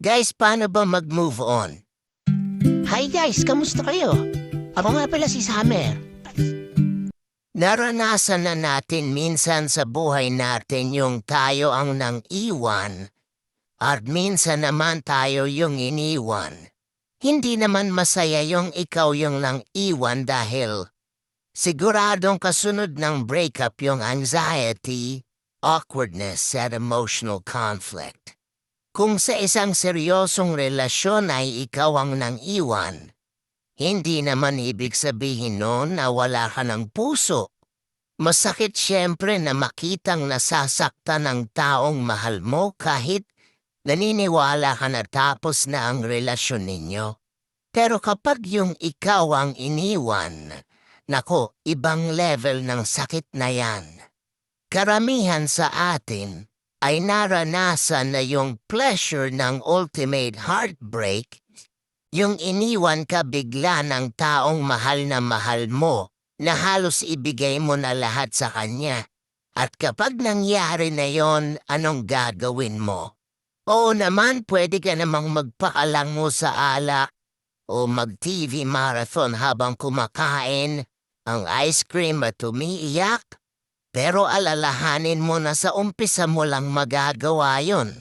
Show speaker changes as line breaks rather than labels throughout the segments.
Guys, paano ba mag-move on? Hi guys, kamusta kayo? Ako nga pala si Summer. Naranasan na natin minsan sa buhay natin yung tayo ang nang iwan at minsan naman tayo yung iniwan. Hindi naman masaya yung ikaw yung nang iwan dahil siguradong kasunod ng breakup yung anxiety, awkwardness at emotional conflict. Kung sa isang seryosong relasyon ay ikaw ang nang iwan, hindi naman ibig sabihin nun na wala ka ng puso. Masakit siyempre na makitang nasasaktan ng taong mahal mo kahit naniniwala ka na tapos na ang relasyon ninyo. Pero kapag yung ikaw ang iniwan, nako, ibang level ng sakit na yan. Karamihan sa atin ay naranasan na yung pleasure ng ultimate heartbreak, yung iniwan ka bigla ng taong mahal na mahal mo na halos ibigay mo na lahat sa kanya. At kapag nangyari na yon, anong gagawin mo? Oo naman, pwede ka namang magpakalango sa alak o mag-TV marathon habang kumakain ang ice cream at umiiyak. Pero alalahanin mo na sa umpisa mo lang magagawa yon.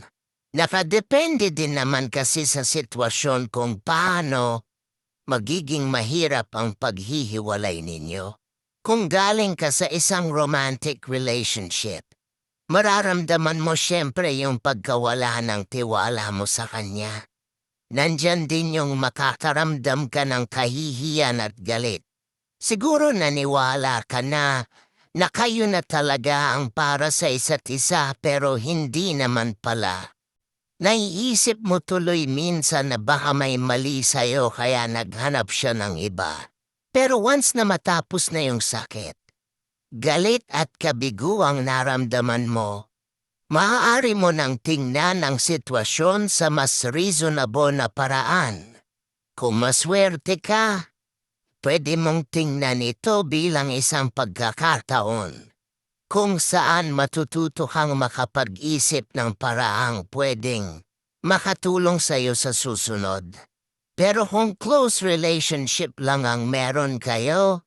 Nakadepende din naman kasi sa sitwasyon kung paano magiging mahirap ang paghihiwalay ninyo. Kung galing ka sa isang romantic relationship, mararamdaman mo siyempre yung pagkawala ng tiwala mo sa kanya. Nandyan din yung makakaramdam ka ng kahihiyan at galit. Siguro naniwala ka na kayo na talaga ang para sa isa't isa pero hindi naman pala. Naiisip mo tuloy minsan na baka may mali sa'yo kaya naghanap siya ng iba. Pero once na matapos na yung sakit, galit at kabigo ang naramdaman mo, maaari mo nang tingnan ang sitwasyon sa mas reasonable na paraan. Kung maswerte ka, pwede mong tingnan ito bilang isang pagkakataon kung saan matututo kang makapag-isip ng paraang pwedeng makatulong sa'yo sa susunod. Pero kung close relationship lang ang meron kayo,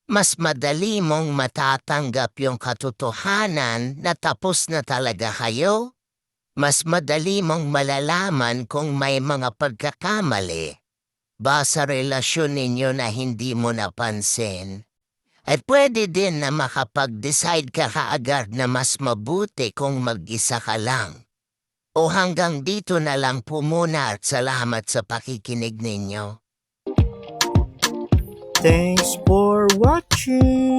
mas madali mong matatanggap yung katotohanan na tapos na talaga kayo. Mas madali mong malalaman kung may mga pagkakamali ba sa relasyon ninyo na hindi mo napansin. At pwede din na makapag-decide ka kaagad na mas mabuti kung mag-isa ka lang. O hanggang dito na lang po muna at salamat sa pakikinig ninyo.
Thanks for watching.